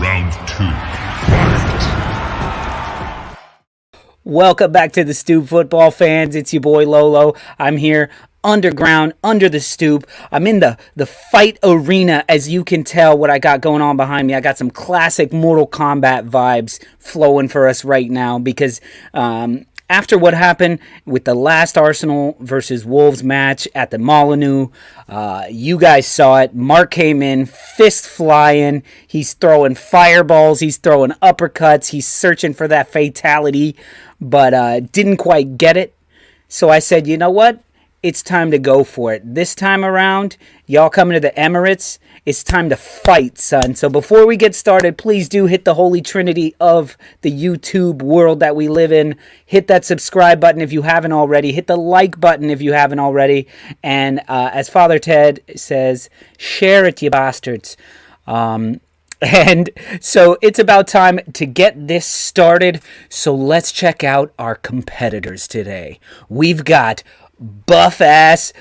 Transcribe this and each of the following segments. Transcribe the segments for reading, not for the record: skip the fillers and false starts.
Round 2. Fight! Welcome back to the Stoop, football fans. It's your boy Lolo. I'm here underground, under the stoop. I'm in the fight arena, as you can tell what I got going on behind me. I got some classic Mortal Kombat vibes flowing for us right now because after what happened with the last Arsenal versus Wolves match at the Molyneux, you guys saw it. Mark came in, fist flying. He's throwing fireballs. He's throwing uppercuts. He's searching for that fatality, but didn't quite get it. So I said, you know what? It's time to go for it. This time around, y'all coming to the Emirates, it's time to fight, son. So before we get started, please do hit the holy trinity of the YouTube world that we live in. Hit that subscribe button if you haven't already. Hit the like button if you haven't already. And as Father Ted says, share it, you bastards. And so it's about time to get this started. So let's check out our competitors today. We've got buff-ass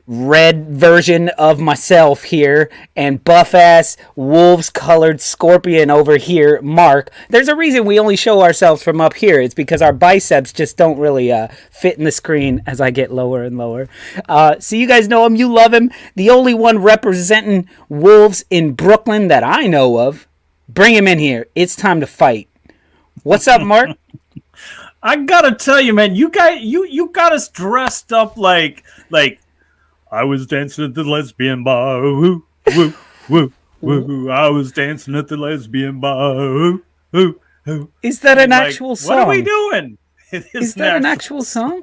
red version of myself here and buff-ass wolves-colored scorpion over here, Mark. There's a reason we only show ourselves from up here. It's because our biceps just don't really fit in the screen as I get lower and lower. So you guys know him. You love him. The only one representing wolves in Brooklyn that I know of. Bring him in here. It's time to fight. What's up, Mark? I gotta tell you, man, you got us dressed up like I was dancing at the lesbian bar, woo, woo, woo, woo. I was dancing at the lesbian bar, woo, woo, woo. Is that an actual song? What are we doing? Is that an actual song?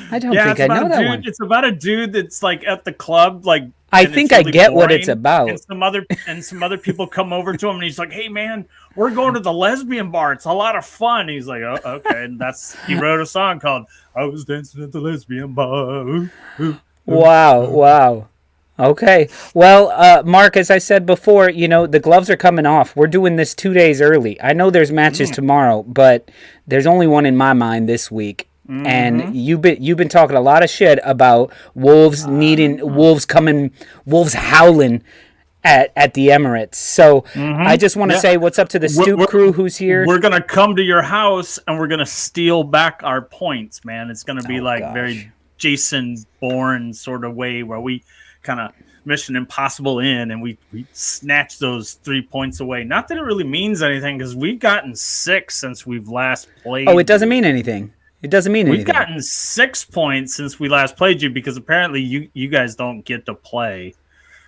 I don't think I know that one. It's about a dude that's like at the club, like. I think I get what it's about. And some other people come over to him, and he's like, "Hey, man, we're going to the lesbian bar. It's a lot of fun." And he's like, "Oh, okay." And he wrote a song called "I Was Dancing at the Lesbian Bar." Ooh, ooh, ooh. Wow. Okay. Well, Mark, as I said before, you know, the gloves are coming off. We're doing this 2 days early. I know there's matches tomorrow, but there's only one in my mind this week. Mm-hmm. And you've been talking a lot of shit about wolves howling at the Emirates. So I just want to say what's up to the Stoop crew who's here. We're gonna come to your house and we're gonna steal back our points, man. It's gonna be very Jason Bourne sort of way where we kind of Mission Impossible in and we snatch those 3 points away. Not that it really means anything because we've gotten 6 since we've last played. Oh, it doesn't mean anything. It doesn't mean anything. We've gotten 6 points since we last played you because apparently you guys don't get to play.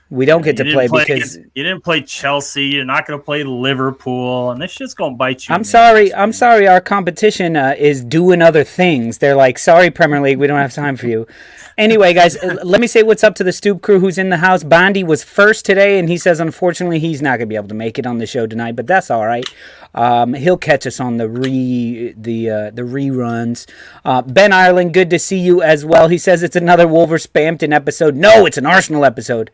We don't get to play because you didn't play Chelsea. You're not going to play Liverpool, and this shit's going to bite you. I'm sorry. Our competition is doing other things. They're like, sorry, Premier League, we don't have time for you. Anyway, guys, let me say what's up to the Stoop crew who's in the house. Bondi was first today, and he says, unfortunately, he's not going to be able to make it on the show tonight, but that's all right. He'll catch us on the reruns. Ben Ireland, good to see you as well. He says it's another Wolverhampton episode. No, it's an Arsenal episode.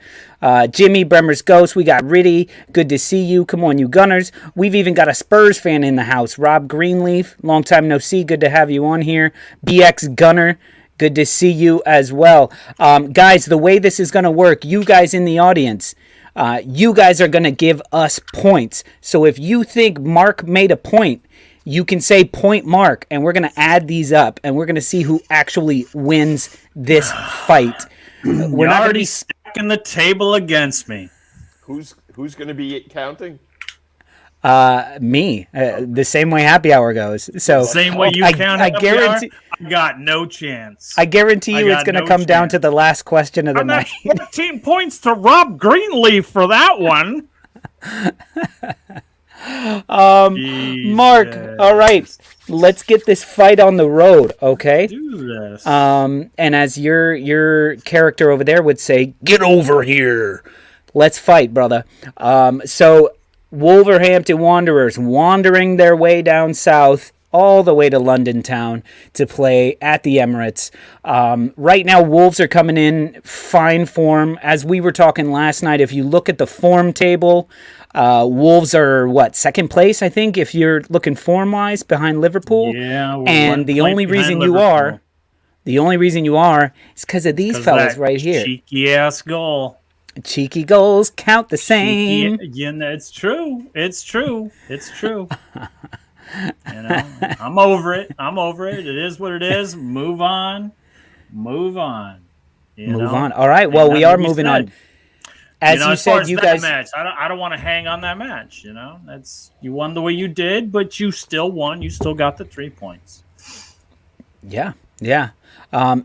Jimmy, Bremer's Ghost, we got Riddy. Good to see you. Come on, you Gunners. We've even got a Spurs fan in the house. Rob Greenleaf, long time no see. Good to have you on here. BxGunner. Good to see you as well. Guys, the way this is going to work, you guys in the audience, you guys are going to give us points. So if you think Mark made a point, you can say point Mark, and we're going to add these up, and we're going to see who actually wins this fight. We're not already stacking the table against me. Who's going to be counting? Me. The same way happy hour goes. So same way you count. I guarantee. I got no chance. I guarantee you, it's going to come down to the last question of the night. 14 points to Rob Greenleaf for that one. Mark. All right, let's get this fight on the road. Okay. Do this. And as your character over there would say, get over here. Let's fight, brother. So. Wolverhampton Wanderers wandering their way down south all the way to London town to play at the Emirates. Right now, Wolves are coming in fine form. As we were talking last night, if you look at the form table, Wolves are, second place, I think, if you're looking form-wise, behind Liverpool. Yeah. And the only reason you are is because of these fellas right here. Cheeky-ass goal. Cheeky goals count the same. Yeah, it's true. It's true. I'm over it. It is what it is. Move on. Move on. All right. Well, we are moving on. As you said, you guys. Match, I don't want to hang on that match. You won the way you did, but you still won. You still got the 3 points. Yeah.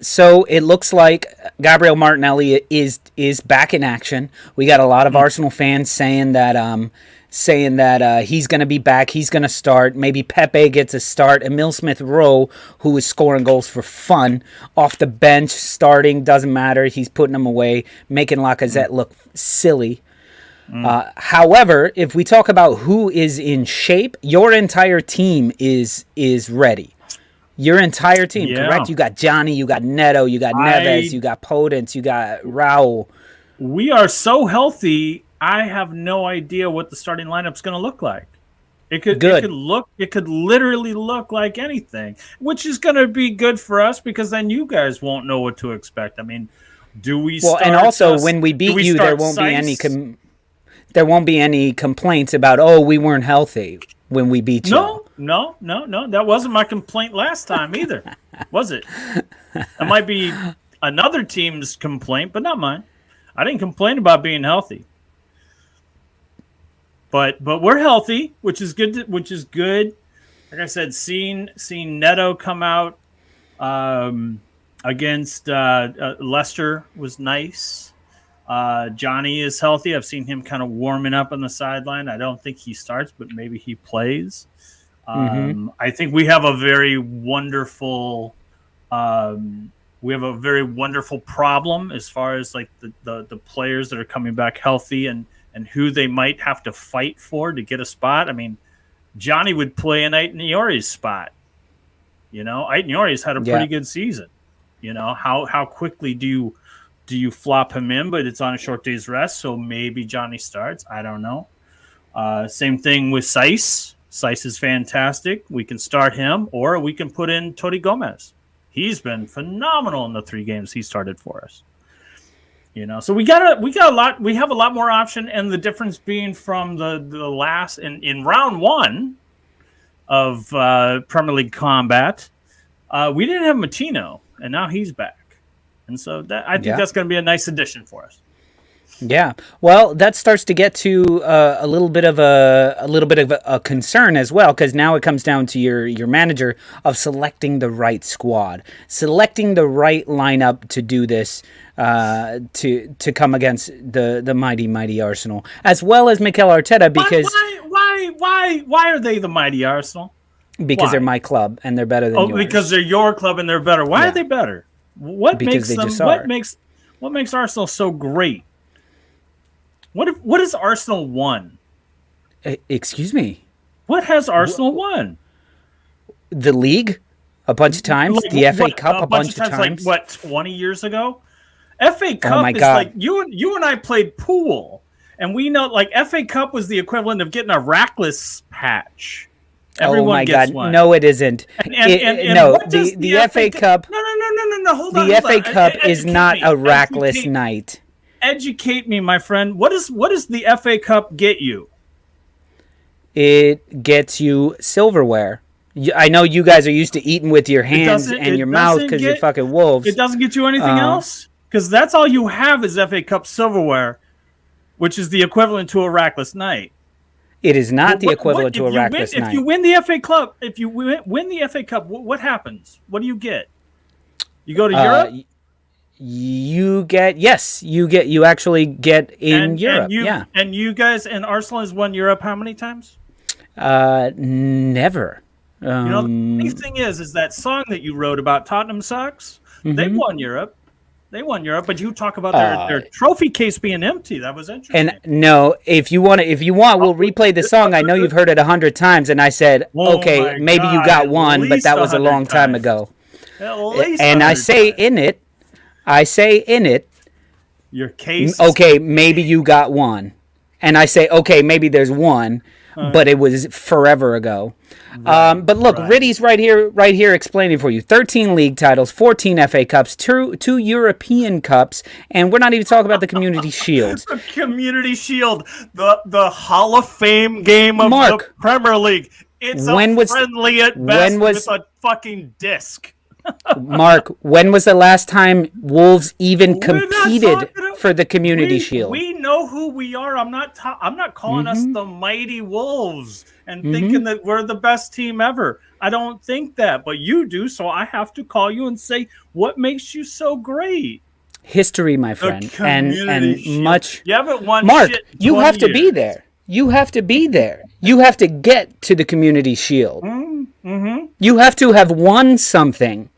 So it looks like Gabriel Martinelli is back in action. We got a lot of Arsenal fans saying that he's going to be back. He's going to start. Maybe Pepe gets a start. Emil Smith-Rowe, who is scoring goals for fun, off the bench, starting, doesn't matter. He's putting them away, making Lacazette look silly. However, if we talk about who is in shape, your entire team is ready. Your entire team, correct? You got Johnny, you got Neto, you got Neves, you got Podence, you got Raul. We are so healthy. I have no idea what the starting lineup's going to look like. It could literally look like anything, which is going to be good for us because then you guys won't know what to expect. I mean, do we? Well, and also when we beat you, there won't be any complaints about we weren't healthy when we beat you. No. That wasn't my complaint last time either, was it? It might be another team's complaint, but not mine. I didn't complain about being healthy. But we're healthy, which is good. Like I said, seeing Neto come out against Leicester was nice. Johnny is healthy. I've seen him kind of warming up on the sideline. I don't think he starts, but maybe he plays. I think we have a very wonderful problem as far as like the players that are coming back healthy and who they might have to fight for to get a spot. I mean, Johnny would play in Aitniori's spot. Aitniori's had a pretty good season. How quickly do you flop him in? But it's on a short day's rest, so maybe Johnny starts. I don't know. Same thing with Saiss. Saiss is fantastic. We can start him, or we can put in Toti Gomez. He's been phenomenal in the 3 games he started for us. So we got a lot. We have a lot more option, and the difference being from the last in round 1 of Premier League combat, we didn't have Matino, and now he's back, and so I think that's going to be a nice addition for us. Yeah, well, that starts to get to a little bit of a concern as well, because now it comes down to your manager of selecting the right squad, selecting the right lineup to do this, to come against the mighty Arsenal, as well as Mikel Arteta. Because why are they the mighty Arsenal? Because they're my club and they're better than yours. Because they're your club and they're better. Why are they better? What makes Arsenal so great? What has Arsenal won? Excuse me. What has Arsenal won? The league a bunch of times. The FA Cup a bunch of times. Like 20 years ago? FA Cup is like you and I played pool, and we know like FA Cup was the equivalent of getting a rackless patch. Everyone gets one. No, it isn't. The FA Cup. No. Hold on. The FA Cup is not a rackless night. Educate me, my friend. What does the FA Cup get you? It gets you silverware. I know you guys are used to eating with your hands and your mouth because you're fucking wolves. It doesn't get you anything else? Because that's all you have is FA Cup silverware, which is the equivalent to a rackless night. It is not the equivalent to a rackless night. If you win the FA Cup, win the FA Cup, what happens? What do you get? You go to Europe? You actually get in Europe. And you guys, and Arsenal has won Europe how many times? Never. The funny thing is that song that you wrote about Tottenham sucks. Mm-hmm. They won Europe, but you talk about their trophy case being empty. That was interesting. And no, if you want, we'll replay the song. I know you've heard it 100 times, and I said, okay, maybe you got one, but that was a long time ago. And I say in it, your case. Okay, maybe you got one. and I say, okay, maybe there's one, but it was forever ago. But look, Riddy's right here explaining for you. 13 league titles, 14 FA Cups, two European Cups, and we're not even talking about the Community Shield. The Community Shield, the Hall of Fame game of Mark, the Premier League. It's friendly at best with a fucking disc. Mark, when was the last time Wolves even competed for the Community Shield? We know who we are. I'm not calling us the mighty Wolves and thinking that we're the best team ever. I don't think that, but you do, so I have to call you and say, what makes you so great? History, my friend, and much. You haven't won Mark, shit in you 20 have to years. be there. You have to be there. You have to get to the Community Shield. You have to have won something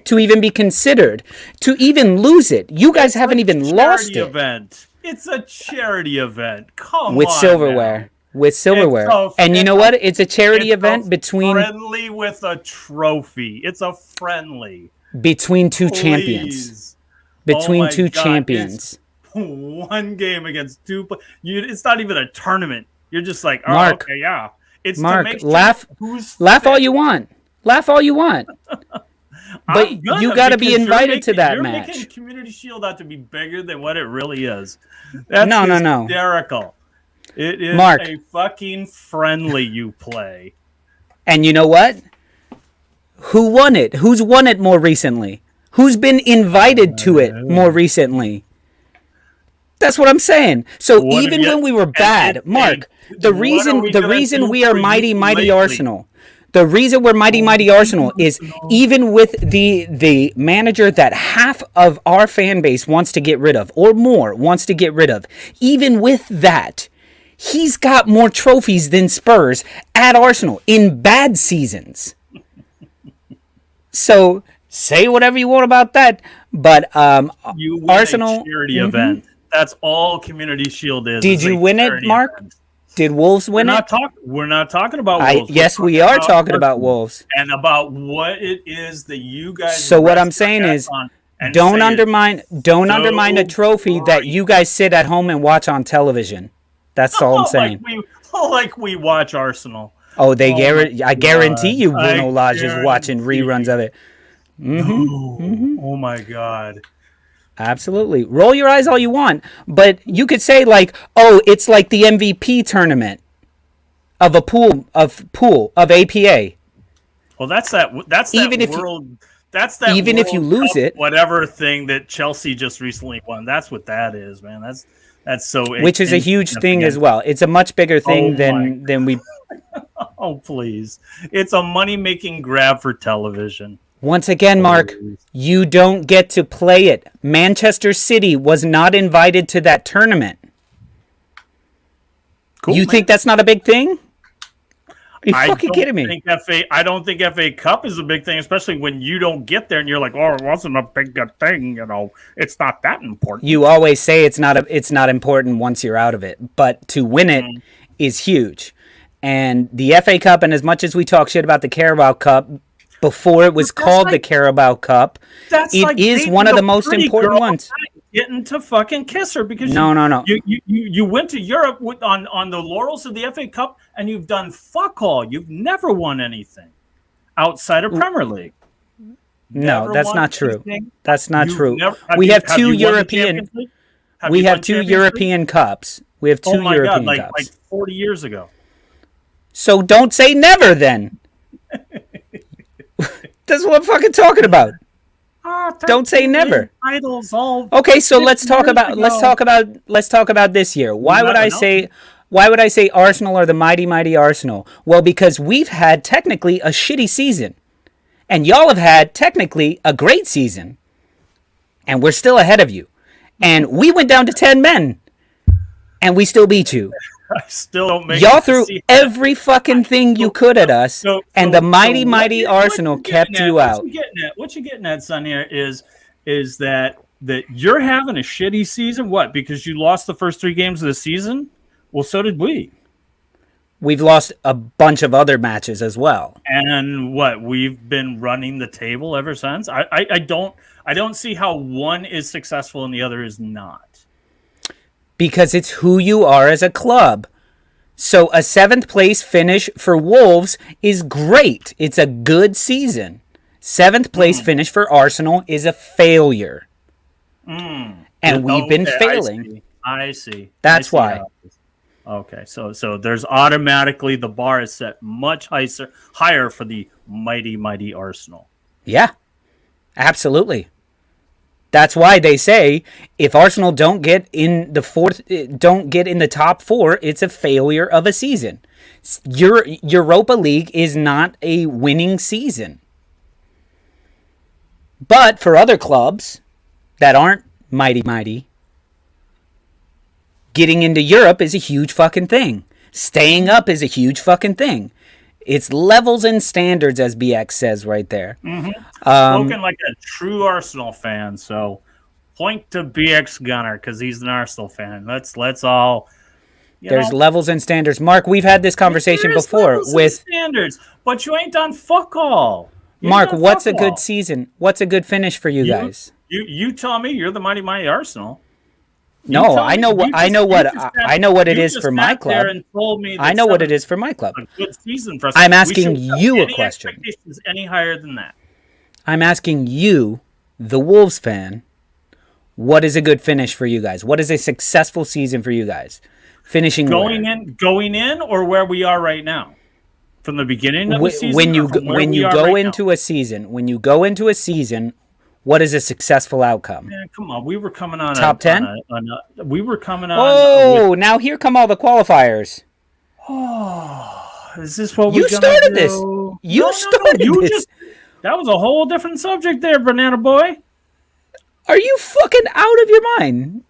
to even be considered, to even lose it. You guys haven't even lost it. Event. It's a charity event. Come with on, silverware. man. With silverware. And you know what? It's a charity event between friendly with a trophy. It's a friendly between two champions. Between two champions. One game against two. It's not even a tournament. You're just like, oh, Mark, okay, yeah. It's Mark, to make laugh all you want. Laugh all you want. But you got to be invited to that match. You're making Community Shield out to be bigger than what it really is. That's no. hysterical. It is Mark, a fucking friendly you play. And you know what? Who won it? Who's won it more recently? Who's been invited to it more recently? That's what I'm saying. So even when we were bad, Mark, the reason we are mighty Arsenal. The reason we're mighty Arsenal is even with the manager that half of our fan base wants to get rid of, or more wants to get rid of, even with that, he's got more trophies than Spurs at Arsenal in bad seasons. So say whatever you want about that, but you win Arsenal a charity event. That's all Community Shield is. Did you win it, Mark? Event. Did Wolves win it? We're not talking about Wolves. Yes, we are talking about Wolves. And about what it is that you guys. So what I'm saying is, don't undermine a trophy that you guys sit at home and watch on television. That's all I'm saying. Like we watch Arsenal. Oh, I guarantee you, Bruno Lage is watching reruns of it. Oh my God. Absolutely. Roll your eyes all you want, but you could say like, oh, it's like the MVP tournament of a pool of APA. Well, that's that world. That's that. Even if you lose it, whatever thing that Chelsea just recently won. That's what that is, man. That's so. Which is a huge thing as well. It's a much bigger thing than we. Oh please! It's a money-making grab for television. Once again, Mark, you don't get to play it. Manchester City was not invited to that tournament. Cool, you think that's not a big thing? Are you fucking kidding me? I don't think FA Cup is a big thing, especially when you don't get there and you're like, oh, it wasn't a big thing. You know, it's not that important. You always say it's not important once you're out of it, but to win it is huge. And the FA Cup, and as much as we talk shit about the Carabao Cup, before it was called the Carabao Cup, it is one of the most important ones. Getting to fucking kiss her because no. You went to Europe on the laurels of the FA Cup and you've done fuck all. You've never won anything outside of Premier League. No, that's not true. That's not true. We have two European. We have two European Cups. We have two European Cups. Like 40 years ago. So don't say never then. That's what I'm fucking talking about. Don't say never. Okay, so let's talk about this year. Why would I say Arsenal are the mighty Arsenal? Well, because we've had technically a shitty season. And y'all have had technically a great season. And we're still ahead of you. And we went down to 10 men. And we still beat you. I still don't make y'all threw every fucking thing you could at us, and the mighty Arsenal kept you out. What you're getting at, son, here is that you're having a shitty season. What? Because you lost the first 3 games of the season? Well, so did we. We've lost a bunch of other matches as well. And what? We've been running the table ever since. I don't see how one is successful and the other is not. because it's who you are as a club. So a 7th place finish for Wolves is great. It's a good season. 7th place finish for Arsenal is a failure. And we've been failing. I see. That's why. Okay, so there's automatically the bar is set much higher for the mighty Arsenal. Yeah, absolutely. That's why they say if Arsenal don't get in the top 4, it's a failure of a season. Your Europa League is not a winning season. But for other clubs that aren't mighty, getting into Europe is a huge fucking thing. Staying up is a huge fucking thing. It's levels and standards, as BX says right there. Spoken like a true Arsenal fan, so point to BxGunner because he's an Arsenal fan. Let's all. There's levels and standards. Mark, we've had this conversation before with standards, but you ain't done fuck all. Mark, what's a good season? What's a good finish for you guys? You tell me. You're the mighty Arsenal. No, I know what it is for my club. I know what it is for my club. A good season for us. I'm asking you a question. Expectations any higher than that? I'm asking you, the Wolves fan, what is a good finish for you guys? What is a successful season for you guys? Finishing going in, or where we are right now, from the beginning of the season. When you go into a season. What is a successful outcome? Man, come on. We were coming on top 10. We were coming on. Oh, now here come all the qualifiers. Oh, is this what you started this? You started this. That was a whole different subject there, Banana Boy. Are you fucking out of your mind?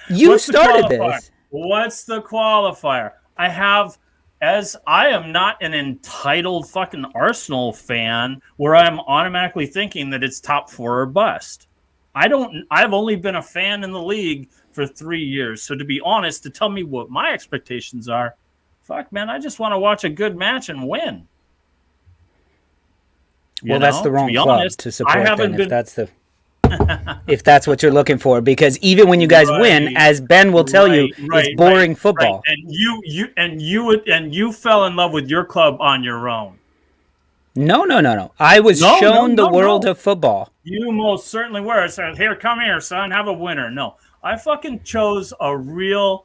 You started this. What's the qualifier? As I am not an entitled fucking Arsenal fan where I'm automatically thinking that it's top 4 or bust. I've only been a fan in the league for 3 years. So to be honest, to tell me what my expectations are, fuck man, I just want to watch a good match and win. That's the wrong club to support if that's what you're looking for, because even when you guys win, as Ben will tell you, it's boring football. Right. And you fell in love with your club on your own. No. I was shown the world of football. You most certainly were. I said, come here, son, have a winner. No, I fucking chose a real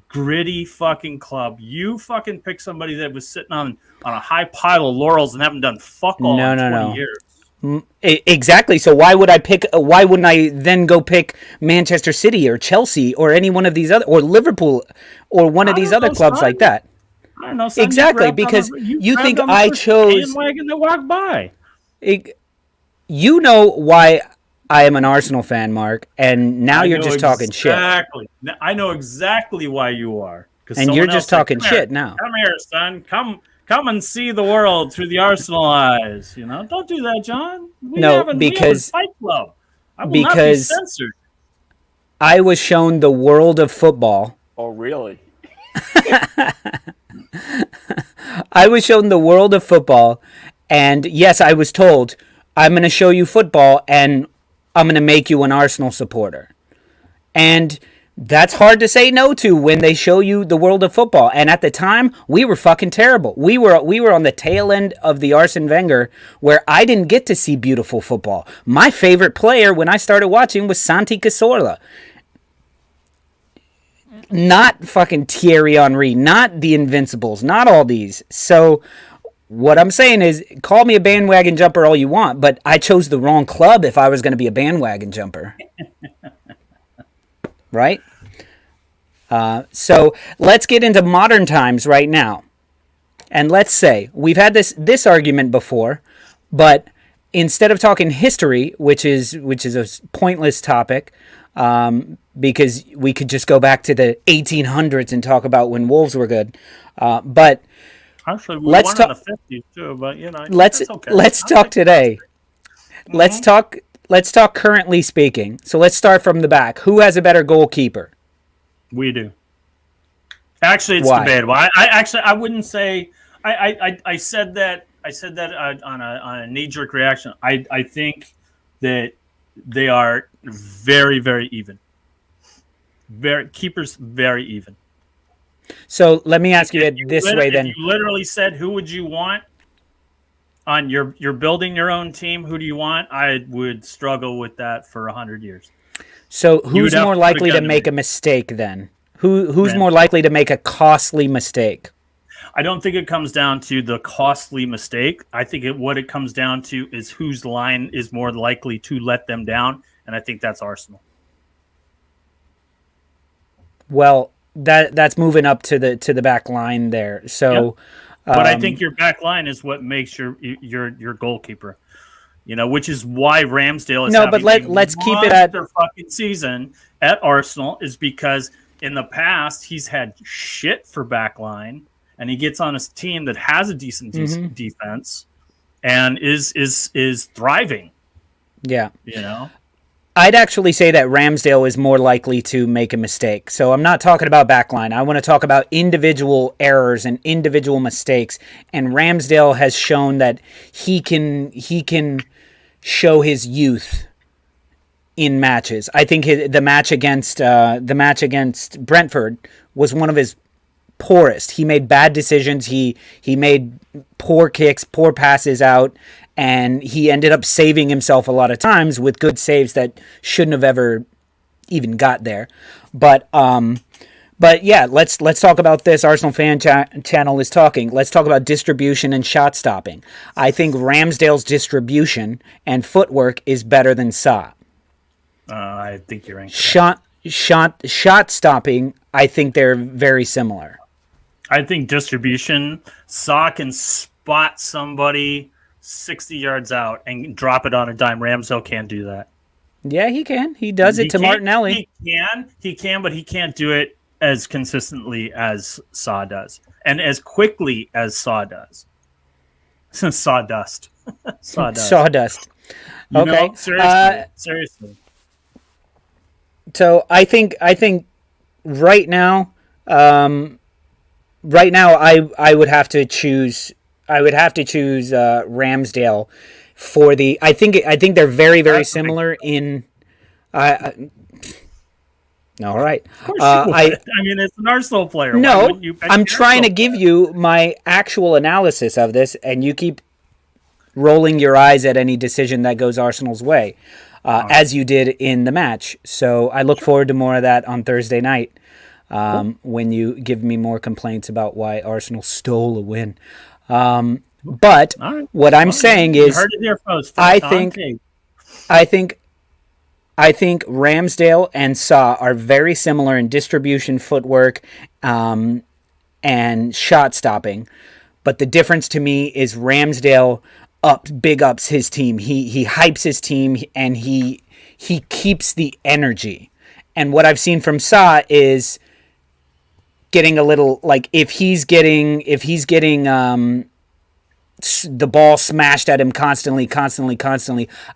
gritty fucking club. You fucking picked somebody that was sitting on a high pile of laurels and haven't done fuck all in 20 years. Exactly. So why wouldn't I then go pick Manchester City or Chelsea or any one of these other, or Liverpool or one of these other clubs like that? I don't know. Exactly, because you think I chose wagon that walked by. You know why I am an Arsenal fan, Mark, and now you're just talking shit. Exactly. I know exactly why you are. And you're just talking shit now. Come here, son. Come and see the world through the Arsenal eyes. Don't do that, John. We have a Fight Club. I will not be censored. I was shown the world of football. Oh, really? I was shown the world of football, and yes, I was told, I'm going to show you football, and I'm going to make you an Arsenal supporter. And that's hard to say no to when they show you the world of football. And at the time, we were fucking terrible. We were on the tail end of the Arsene Wenger, where I didn't get to see beautiful football. My favorite player when I started watching was Santi Cazorla. Not fucking Thierry Henry, not the Invincibles, not all these. So what I'm saying is, call me a bandwagon jumper all you want, but I chose the wrong club if I was going to be a bandwagon jumper. Right? So let's get into modern times right now. And let's say we've had this argument before, but instead of talking history, which is a pointless topic, because we could just go back to the 1800s and talk about when Wolves were good. But actually, we won in the 50s too. But let's talk today. Mm-hmm. Let's talk currently speaking. So let's start from the back. Who has a better goalkeeper? We do. Actually, it's debatable. I wouldn't say. I said that on a knee-jerk reaction. I think that they are very, very even. Keepers very even. So let me ask you it this way then. If you literally said, who would you want on you're building your own team, who do you want? I would struggle with that for 100 years. So who's more likely to make a mistake then? Who's more likely to make a costly mistake? I don't think it comes down to the costly mistake. I think what it comes down to is whose line is more likely to let them down, and I think that's Arsenal. Well, that's moving up to the back line there. So, but I think your back line is what makes your goalkeeper. Which is why Ramsdale is but let's keep it at their fucking season at Arsenal is because in the past he's had shit for back line, and he gets on a team that has a decent defense and is thriving. Yeah, I'd actually say that Ramsdale is more likely to make a mistake. So I'm not talking about backline. I want to talk about individual errors and individual mistakes. And Ramsdale has shown that he can show his youth in matches. I think the match against Brentford was one of his poorest. He made bad decisions. He made poor kicks, poor passes out. And he ended up saving himself a lot of times with good saves that shouldn't have ever even got there. But yeah, let's talk about this. Arsenal fan channel is talking. Let's talk about distribution and shot stopping. I think Ramsdale's distribution and footwork is better than Sa. I think you're right. Shot stopping, I think they're very similar. I think distribution, Sa can spot somebody 60 yards out and drop it on a dime. Ramsdale can't do that. Yeah, he can. He does it to Martinelli. He can, but he can't do it as consistently as Sa does. And as quickly as Sa does. Sawdust. Sawdust. Okay. Seriously. So I think right now I would have to choose Ramsdale for the. I think they're very, very similar in. All right. Of course I mean, it's an Arsenal player. No, I'm trying to give you my actual analysis of this, and you keep rolling your eyes at any decision that goes Arsenal's way, as you did in the match. So I look forward to more of that on Thursday night, when you give me more complaints about why Arsenal stole a win. But what I'm saying is, I think Ramsdale and Sa are very similar in distribution, footwork, and shot stopping. But the difference to me is Ramsdale big ups his team. He hypes his team and he keeps the energy. And what I've seen from Sa is getting a little like if he's getting the ball smashed at him constantly,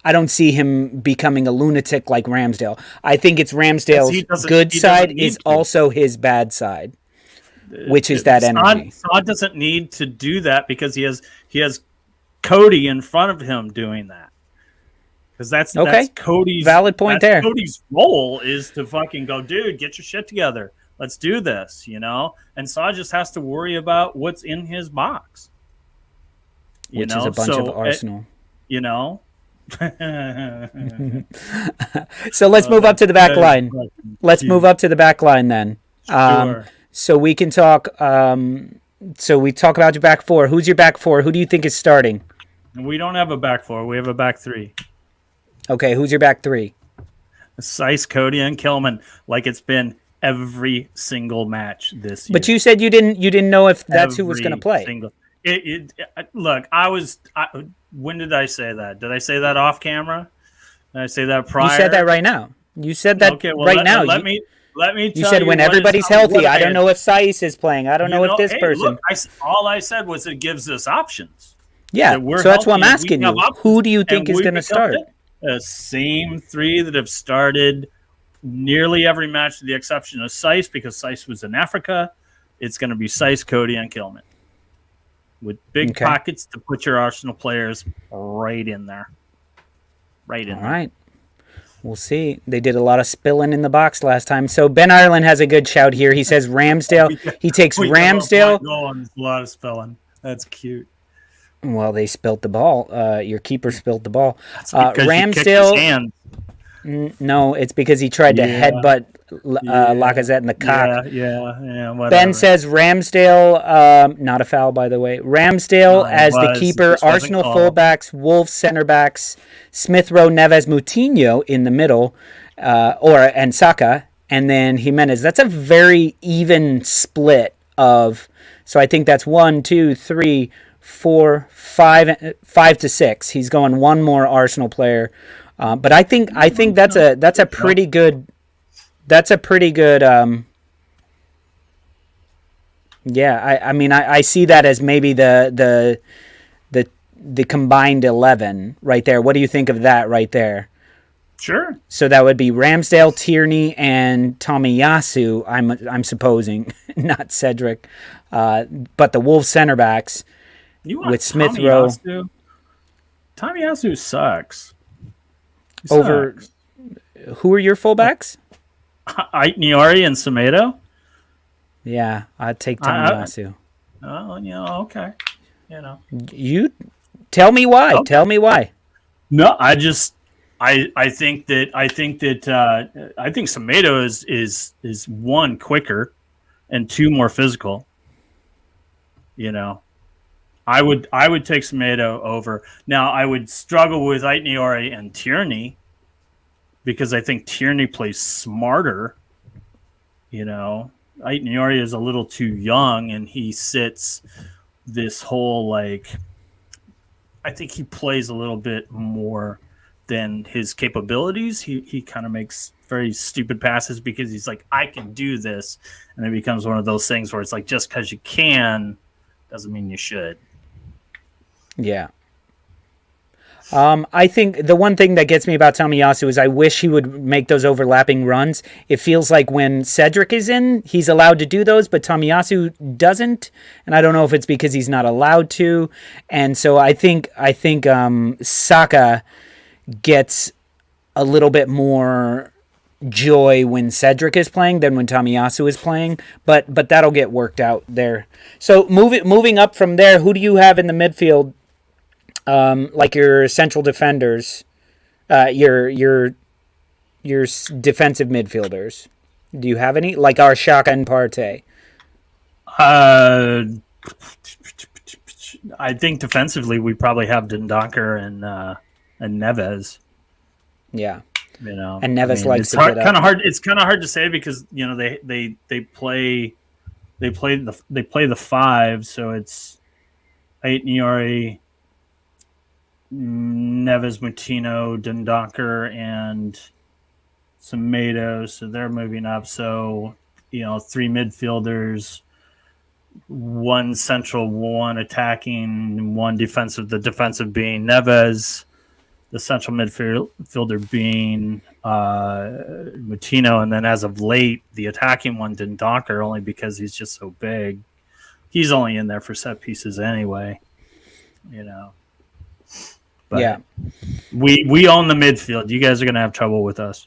I don't see him becoming a lunatic like Ramsdale. I think it's Ramsdale's good side is also his bad side, which is that energy. Sa doesn't need to do that because he has Cody in front of him doing that. Because that's Cody's valid point there. Cody's role is to fucking go, dude, get your shit together. Let's do this, And Sa just has to worry about what's in his box. Which is a bunch of Arsenal. So let's move up to the back line. Let's move up to the back line then. Sure. So we can talk. So we talk about your back four. Who's your back four? Who do you think is starting? We don't have a back four. We have a back three. Okay, who's your back three? Sice, Cody, and Kilman, like it's been every single match this year. But you said you didn't know if that's who was going to play. Look, when did I say that? Did I say that off camera? Did I say that prior? You said that right now. You said that now. Let me tell you said when everybody's healthy. I don't know if Saiz is playing. I don't know if this person. Look, all I said was it gives us options. Yeah, so that's what I'm asking you. Who do you think is going to start? The same three that have started nearly every match, with the exception of Saiz, because Saiz was in Africa. It's going to be Saiz, Cody, and Kilman, with big pockets to put your Arsenal players right in there. Right in there. All right. We'll see. They did a lot of spilling in the box last time. So Ben Ireland has a good shout here. He says Ramsdale. He takes Ramsdale. A lot of spilling. That's cute. Well, they spilt the ball. Your keeper spilt the ball. Ramsdale. No, it's because he tried to headbutt Lacazette in the cock. Yeah. Whatever. Ben says Ramsdale, not a foul, by the way. Ramsdale as the keeper, Arsenal fullbacks, Wolves center backs, Smith Rowe, Neves, Moutinho in the middle, and Saka, and then Jimenez. That's a very even split of. So I think that's 1, 2, 3, 4, 5 to 6. He's going one more Arsenal player. But I think that's a pretty good. That's a pretty good. I see that as maybe the combined 11 right there. What do you think of that right there? Sure. So that would be Ramsdale, Tierney, and Tomiyasu. I'm supposing, not Cedric, but the Wolves center backs with Smith Rowe. Tomiyasu sucks. Over, who are your fullbacks? Aitniori and Semedo. Yeah, I'd take Tomiyasu. Okay. You tell me why. Okay. Tell me why. No, I think Semedo is one quicker and two more physical. I would take Semedo over. Now I would struggle with Aitniori and Tierney because I think Tierney plays smarter. Aitniori is a little too young and he sits this whole I think he plays a little bit more than his capabilities. He kind of makes very stupid passes because he's like, I can do this, and it becomes one of those things where it's like just because you can doesn't mean you should. Yeah. I think the one thing that gets me about Tomiyasu is I wish he would make those overlapping runs. It feels like when Cedric is in, he's allowed to do those, but Tomiyasu doesn't. And I don't know if it's because he's not allowed to. And so I think Saka gets a little bit more joy when Cedric is playing than when Tomiyasu is playing, but that'll get worked out there. So moving up from there, who do you have in the midfield? Like your central defenders, your defensive midfielders. Do you have any? Like our Xhaka and Partey. I think defensively we probably have Dendoncker and Neves. Yeah. And Neves likes to get up. It's kind of hard to say because they play the 5, so it's Aitniori, Neves, Moutinho, Dendoncker, and Semedo. So they're moving up. So 3 midfielders, 1 central, 1 attacking, 1 defensive. The defensive being Neves, the central midfielder being Moutinho, and then as of late, the attacking one, Dendoncker, only because he's just so big. He's only in there for set pieces anyway, But yeah, we own the midfield. You guys are going to have trouble with us.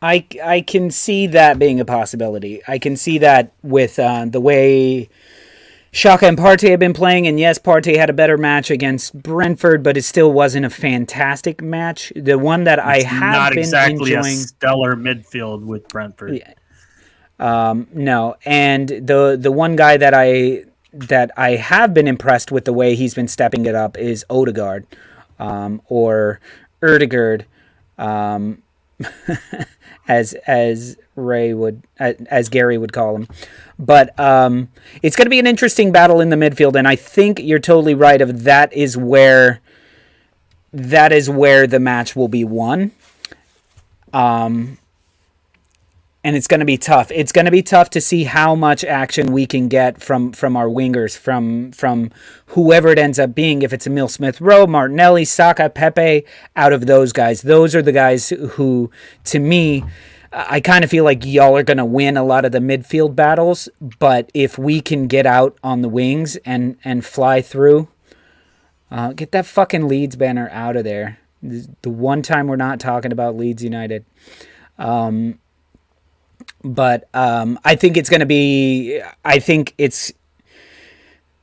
I can see that being a possibility. I can see that with the way Xhaka and Partey have been playing, and yes, Partey had a better match against Brentford, but it still wasn't a fantastic match. The one that I have been exactly enjoying, a stellar midfield with Brentford. No, and the one guy that I have been impressed with the way he's been stepping it up is Odegaard, or Erdegaard, as Gary would call him. But it's going to be an interesting battle in the midfield, and I think you're totally right. That is where the match will be won. And it's going to be tough. It's going to be tough to see how much action we can get from our wingers, from whoever it ends up being. If it's Emile Smith-Rowe, Martinelli, Saka, Pepe, out of those guys. Those are the guys who, to me, I kind of feel like y'all are going to win a lot of the midfield battles. But if we can get out on the wings and fly through, get that fucking Leeds banner out of there. The one time we're not talking about Leeds United. But I think it's going to be.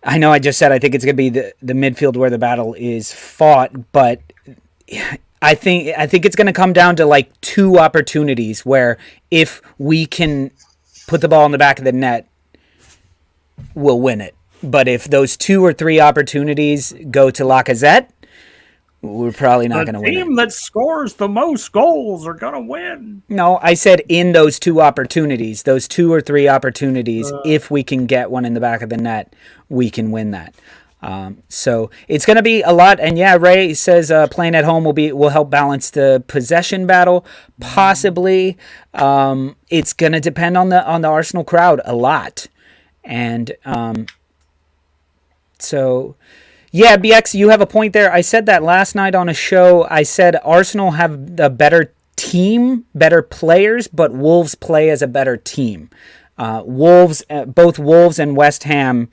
I know I just said I think it's going to be the midfield where the battle is fought, but I think it's going to come down to like two opportunities where if we can put the ball in the back of the net, we'll win it. But if those 2 or 3 opportunities go to Lacazette, we're probably not going to win it. The team that scores the most goals are going to win. No, I said in those 2 opportunities, those 2 or 3 opportunities, if we can get one in the back of the net, we can win that. So it's going to be a lot. And yeah, Ray says playing at home will help balance the possession battle. Possibly, it's going to depend on the Arsenal crowd a lot. And so. Yeah, BX, you have a point there. I said that last night on a show. I said Arsenal have a better team, better players, but Wolves play as a better team. Both Wolves and West Ham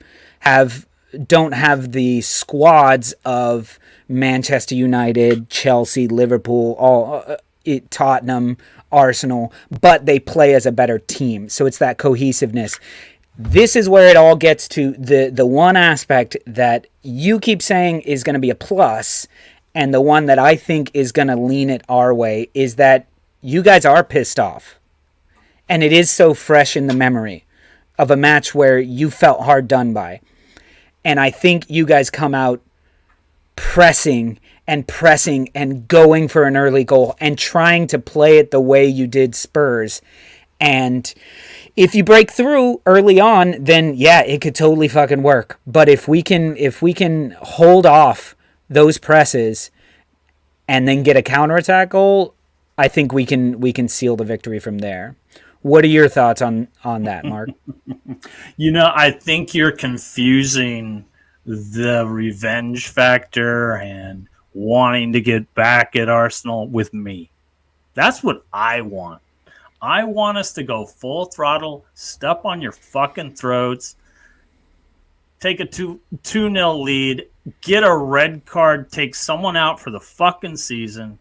don't have the squads of Manchester United, Chelsea, Liverpool, Tottenham, Arsenal, but they play as a better team. So it's that cohesiveness. This is where it all gets to the one aspect that you keep saying is going to be a plus, and the one that I think is going to lean it our way is that you guys are pissed off. And it is so fresh in the memory of a match where you felt hard done by. And I think you guys come out pressing and going for an early goal and trying to play it the way you did Spurs. And if you break through early on, then yeah, it could totally fucking work. But if we can hold off those presses and then get a counterattack goal, I think we can seal the victory from there. What are your thoughts on that, Mark? I think you're confusing the revenge factor and wanting to get back at Arsenal with me. That's what I want. I want us to go full throttle, step on your fucking throats, take a 2-0 lead, get a red card, take someone out for the fucking season,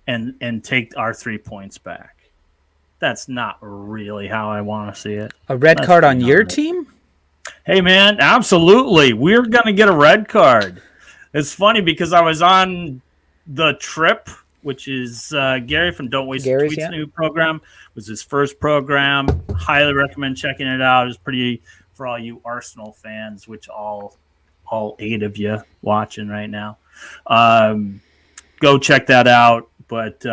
and take our 3 points back. That's not really how I want to see it. A red card on your team? Hey, man, absolutely. We're going to get a red card. It's funny because I was on the trip, which is Gary from Don't Waste Gary's, Tweets new program. It was his first program. Highly recommend checking it out. It's pretty for all you Arsenal fans, which all 8 of you watching right now. Go check that out. But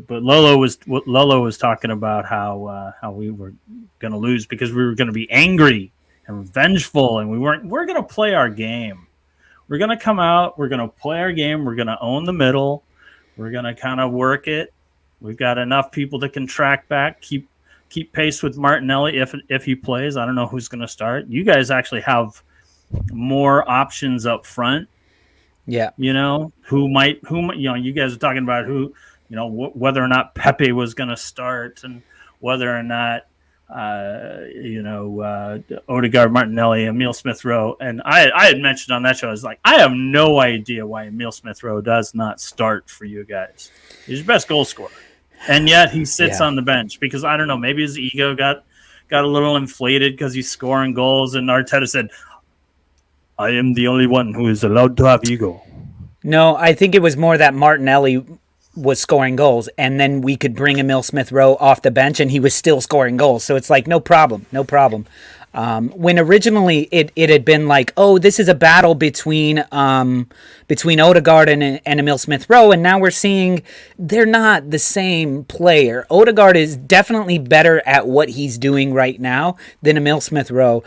Lolo was talking about how we were going to lose because we were going to be angry and vengeful, and we're going to play our game. We're going to come out. We're going to play our game. We're going to own the middle. We're going to kind of work it. We've got enough people that can track back, keep pace with Martinelli if he plays. I don't know who's going to start. You guys actually have more options up front. Yeah. Who might, you guys are talking about whether or not Pepe was going to start and whether or not, Odegaard, Martinelli, Emile Smith-Rowe. And I had mentioned on that show, I was like, I have no idea why Emile Smith-Rowe does not start for you guys. He's your best goal scorer. And yet he sits on the bench because, I don't know, maybe his ego got a little inflated because he's scoring goals. And Arteta said, I am the only one who is allowed to have ego. No, I think it was more that Martinelli was scoring goals, and then we could bring Emile Smith-Rowe off the bench, and he was still scoring goals. So it's like, no problem. When originally it had been like, oh, this is a battle between Odegaard and Emile Smith-Rowe, and now we're seeing they're not the same player. Odegaard is definitely better at what he's doing right now than Emile Smith-Rowe.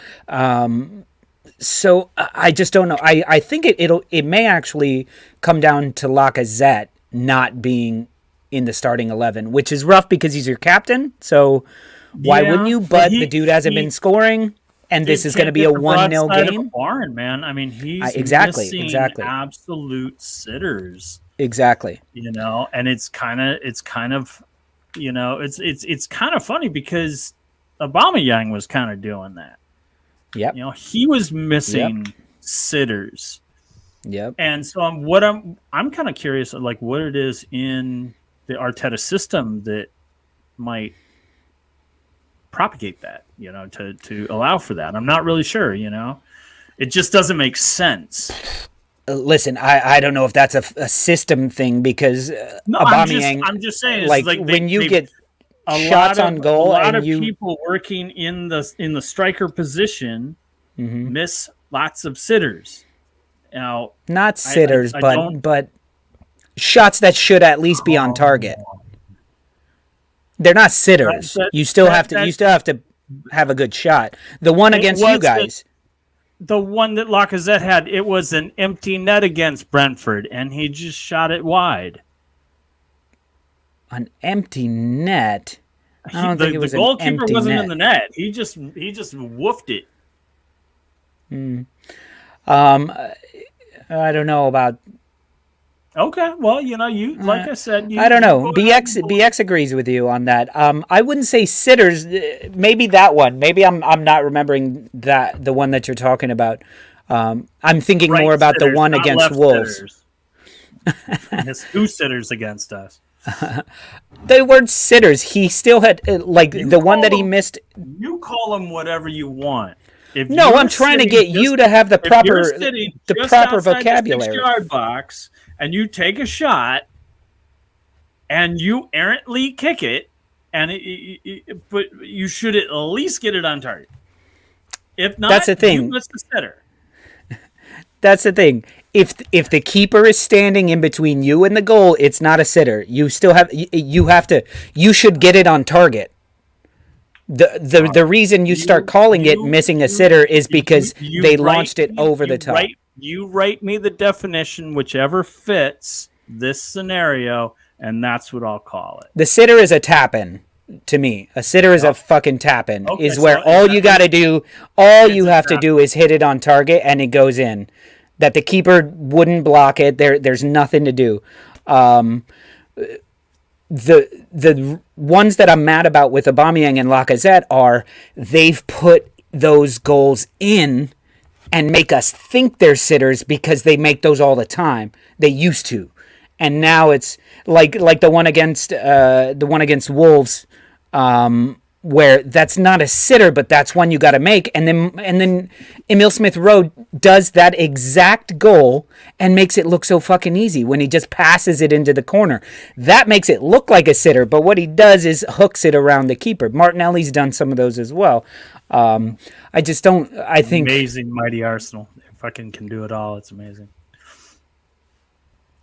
So I just don't know. I think it may actually come down to Lacazette not being in the starting 11, which is rough because he's your captain. So why wouldn't you? But the dude hasn't been scoring, and this is going to be a 1-0 game. Barn, man. I mean, he's exactly absolute sitters. Exactly. And it's kind of it's kind of funny because Aubameyang was kind of doing that. Yep. He was missing sitters. Yep. And so I'm kind of curious, like what it is in the Arteta system that might propagate that, to allow for that. I'm not really sure, It just doesn't make sense. Listen, I don't know if that's a system thing because no, Aubameyang. I'm just saying, like when you get shots on goal, a lot and of people working in the striker position miss lots of sitters. Now, not sitters, but shots that should at least be on target. They're not sitters. You still have to have a good shot. The one against you guys. The one that Lacazette had, it was an empty net against Brentford, and he just shot it wide. An empty net? I don't think it was the goalkeeper empty wasn't net. in the net. He just woofed it. I don't know about. Okay, well, like I said, I don't know. BX agrees with you on that. I wouldn't say sitters. Maybe that one. Maybe I'm not remembering the one that you're talking about. I'm thinking more about the one against Wolves. Who sitters against us? They weren't sitters. He still had the one that he missed. You call them whatever you want. I'm trying to get you to have the proper vocabulary. The 6-yard box, and you take a shot, and you errantly kick it, and but you should at least get it on target. If not, that's the thing. You miss the sitter. That's the thing. If the keeper is standing in between you and the goal, it's not a sitter. You still have you should get it on target. The reason you start calling it missing a sitter is because they launched it over the top. You write me the definition, whichever fits this scenario, and that's what I'll call it. The sitter is a tap-in to me. A sitter is a fucking tap-in. Okay, is where all you got to do, you have to do is hit it on target and it goes in. That the keeper wouldn't block it. There's nothing to do. The ones that I'm mad about with Aubameyang and Lacazette are they've put those goals in and make us think they're sitters because they make those all the time. They used to, and now it's like the one against Wolves, where that's not a sitter, but that's one you got to make. And then Emile Smith-Rowe does that exact goal and makes it look so fucking easy when he just passes it into the corner. That makes it look like a sitter, but what he does is hooks it around the keeper. Martinelli's done some of those as well. I just don't. I think amazing, mighty Arsenal. They fucking can do it all. It's amazing.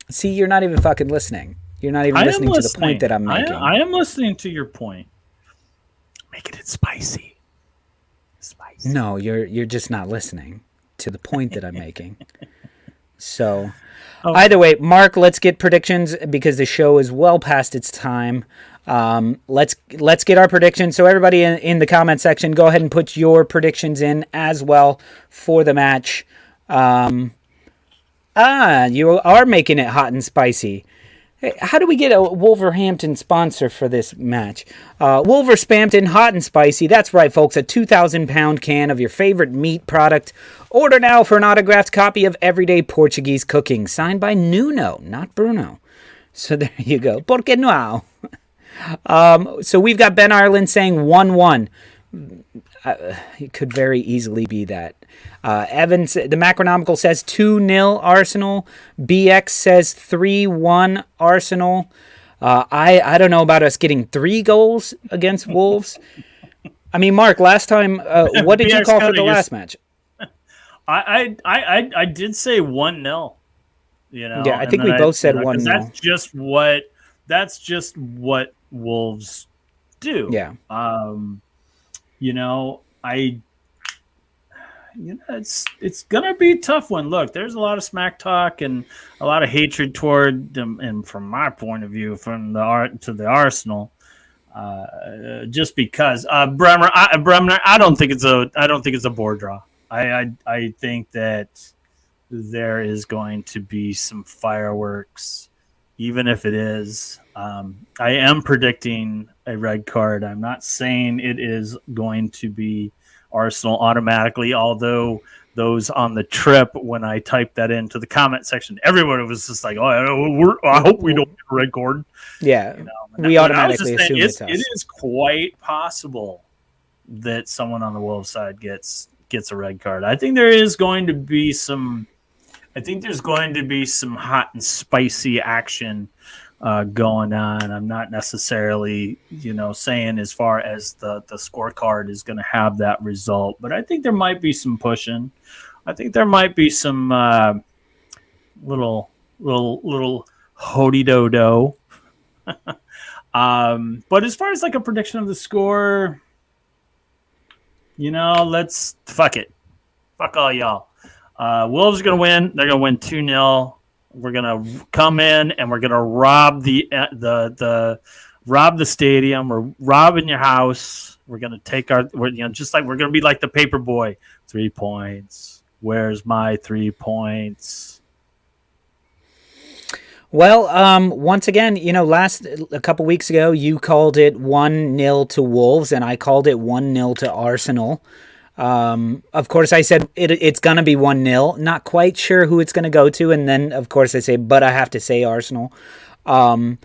See, you're not even fucking listening. You're not even listening to the point that I'm making. I am listening to your point. Making it spicy. No, you're just not listening to the point that I'm making. So, either way, Mark, let's get predictions because the show is well past its time. Let's get our predictions. So everybody in the comment section, go ahead and put your predictions in as well for the match. You are making it hot and spicy. Hey, how do we get a Wolverhampton sponsor for this match? Wolverspampton Hot and Spicy. That's right, folks. A 2,000-pound can of your favorite meat product. Order now for an autographed copy of Everyday Portuguese Cooking, signed by Nuno, not Bruno. So there you go. Porque no? So we've got Ben Ireland saying 1-1. It could very easily be that. Evans, the Macronomical says 2-0 Arsenal. BX says 3-1 Arsenal. I don't know about us getting 3 goals against Wolves. I mean, Mark, last time, what did you call for the last match? I did say 1-0. Yeah, I think we both said 1-0. That's just what Wolves do. Yeah. It's gonna be a tough one. Look, there's a lot of smack talk and a lot of hatred toward them, and from my point of view, from the Arsenal, just because Bremer, I don't think it's a board draw. I think that there is going to be some fireworks, even if it is. I am predicting a red card. I'm not saying it is going to be Arsenal automatically, although those on the trip when I typed that into the comment section. Everybody was just like, "Oh, I hope we don't get a red card." Yeah, And we but I was automatically just saying, assume it's us. it is quite possible that someone on the Wolves side gets a red card. I think there is going to be some. I think there's going to be some hot and spicy action going on. I'm not necessarily, saying as far as the scorecard is going to have that result, but I think there might be some pushing. I think there might be some little hody-do-do. But as far as like a prediction of the score, let's fuck it. Fuck all y'all. Wolves are going to win. They're going to win 2-0. We're going to come in and we're going to rob the stadium. We're robbing your house. We're going to take just like we're going to be like the paper boy. 3 points. Where's my 3 points? Well, once again, a couple weeks ago, you called it 1-0 to Wolves, and I called it 1-0 to Arsenal. Of course, I said it's going to be 1-0. Not quite sure who it's going to go to, and then, of course, I say, but I have to say Arsenal. And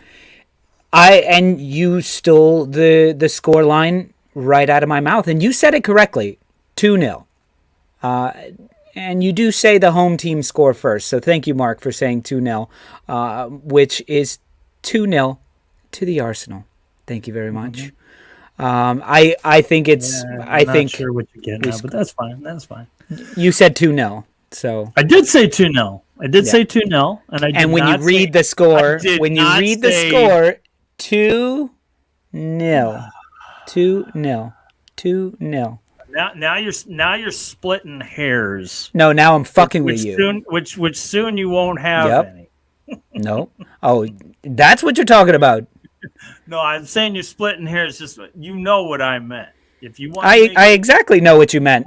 you stole the score line right out of my mouth, and you said it correctly, 2-0. And you do say the home team score first, so thank you, Mark, for saying 2-0, which is 2-0 to the Arsenal. Thank you very much. I think it's. I'm not sure what you're getting at, but that's fine. That's fine. You said 2-0, so I did say 2-0. I did say 2-0, and I did and when not you read the score, 2-0, 2-0. Now you're splitting hairs. No, now I'm fucking with you. Which soon you won't have any. No. Oh, that's what you're talking about. No, I'm saying you're splitting hairs. Just you know what I meant. If you want, I exactly know what you meant,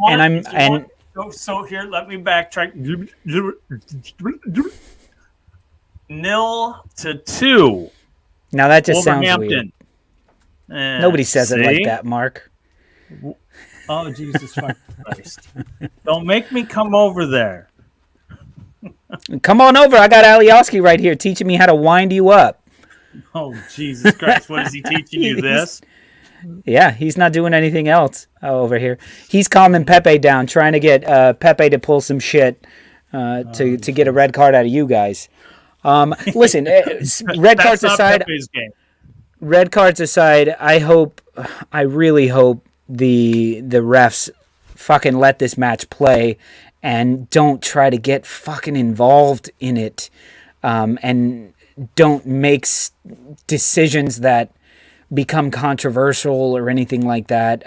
So here, let me backtrack. 0-2. Now that just sounds weird. Wolverhampton. Nobody says it like that, Mark. Oh, Jesus fucking Christ. Don't make me come over there. Come on over. I got Alioski right here teaching me how to wind you up. Oh, Jesus Christ. What is he teaching you, this? Yeah, he's not doing anything else over here. He's calming Pepe down, trying to get Pepe to pull some shit to get a red card out of you guys. Listen, red cards aside, I really hope the refs fucking let this match play and don't try to get fucking involved in it, and don't make decisions that become controversial or anything like that.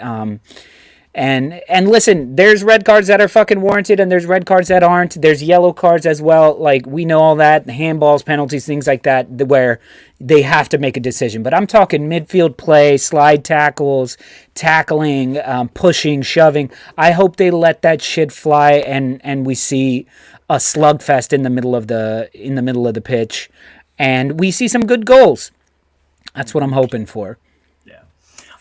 And listen, there's red cards that are fucking warranted and there's red cards that aren't. There's yellow cards as well. Like, we know all that, handballs, penalties, things like that, where they have to make a decision. But I'm talking midfield play, slide tackles, tackling, pushing, shoving. I hope they let that shit fly and we see a slugfest in the middle of the pitch, and we see some good goals. That's what I'm hoping for.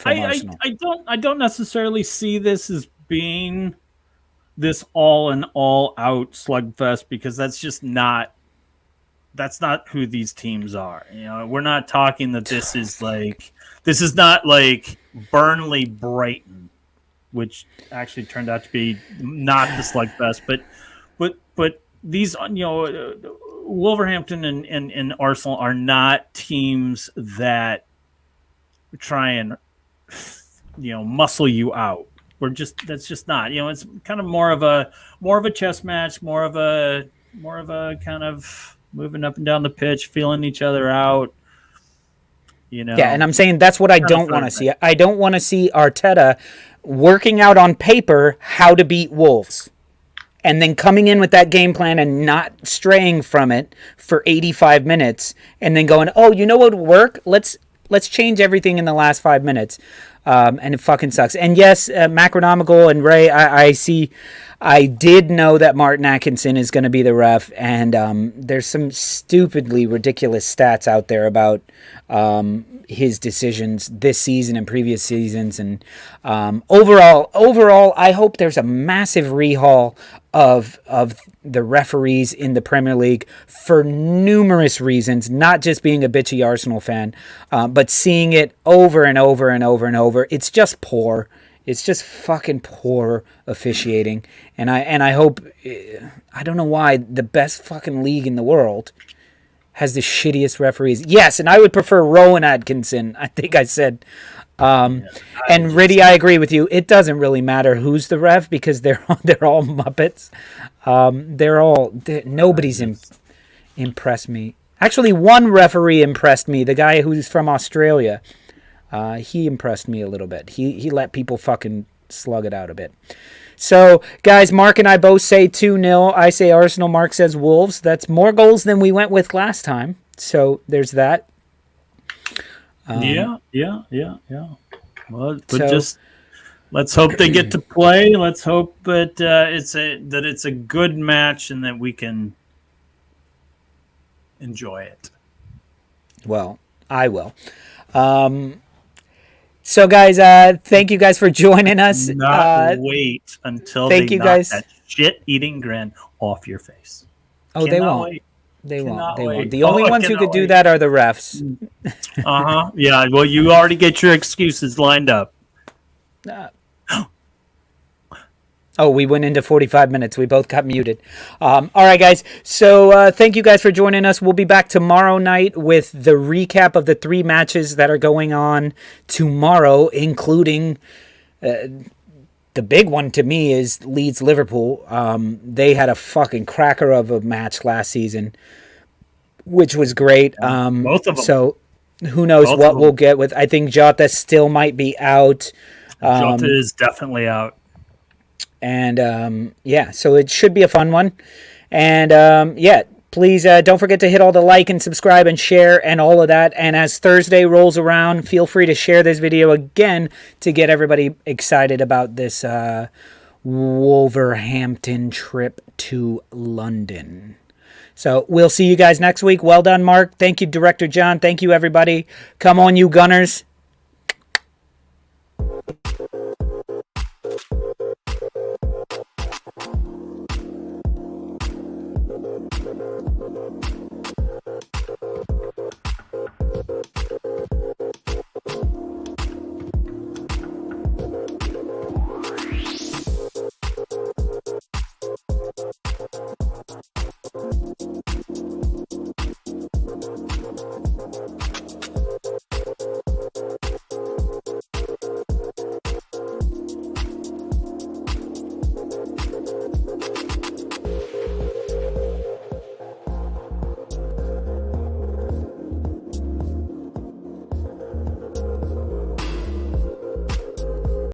I don't necessarily see this as being this all out slugfest, because that's not who these teams are. We're not talking that this is not like Burnley Brighton, which actually turned out to be not the slugfest, but these Wolverhampton and Arsenal are not teams that try and muscle you out. That's just not. It's kind of more of a chess match, more of a kind of moving up and down the pitch, feeling each other out. Yeah, and I'm saying that's what I don't want to see. I don't want to see Arteta working out on paper how to beat Wolves, and then coming in with that game plan and not straying from it for 85 minutes, and then going, oh, you know what would work? Let's change everything in the last 5 minutes. And it fucking sucks. And yes, Macronomical and Ray, I did know that Martin Atkinson is going to be the ref, and there's some stupidly ridiculous stats out there about his decisions this season and previous seasons. And overall, I hope there's a massive rehaul of the referees in the Premier League for numerous reasons, not just being a bitchy Arsenal fan, but seeing it over and over and over and over. It's just poor. It's just fucking poor officiating. And I hope, I don't know why the best fucking league in the world has the shittiest referees. Yes, and I would prefer Rowan Atkinson, I think I said. And Riddy, I agree with you. It doesn't really matter who's the ref because they're all Muppets. Nobody's impressed me. Actually, one referee impressed me. The guy who's from Australia. He impressed me a little bit. He let people fucking slug it out a bit. So, guys, Mark and I both say 2-0. I say Arsenal. Mark says Wolves. That's more goals than we went with last time. So, there's that. Yeah. Well, but let's hope they get to play. Let's hope that it's a good match and that we can enjoy it. Well, I will. So, guys, thank you guys for joining us. Wait until they knock that shit-eating grin off your face. Oh, they won't. Wait. They won't. Wait. The only ones who could do that are the refs. Yeah. Well, you already get your excuses lined up. Oh, we went into 45 minutes. We both got muted. All right, guys. So thank you guys for joining us. We'll be back tomorrow night with the recap of the 3 matches that are going on tomorrow, including the big one to me is Leeds-Liverpool. They had a fucking cracker of a match last season, which was great. Both of them. So who knows what we'll get with. I think Jota still might be out. Jota is definitely out. And, so it should be a fun one. And, please don't forget to hit all the like and subscribe and share and all of that. And as Thursday rolls around, feel free to share this video again to get everybody excited about this Wolverhampton trip to London. So we'll see you guys next week. Well done, Mark. Thank you, Director John. Thank you, everybody. Come on, you Gunners.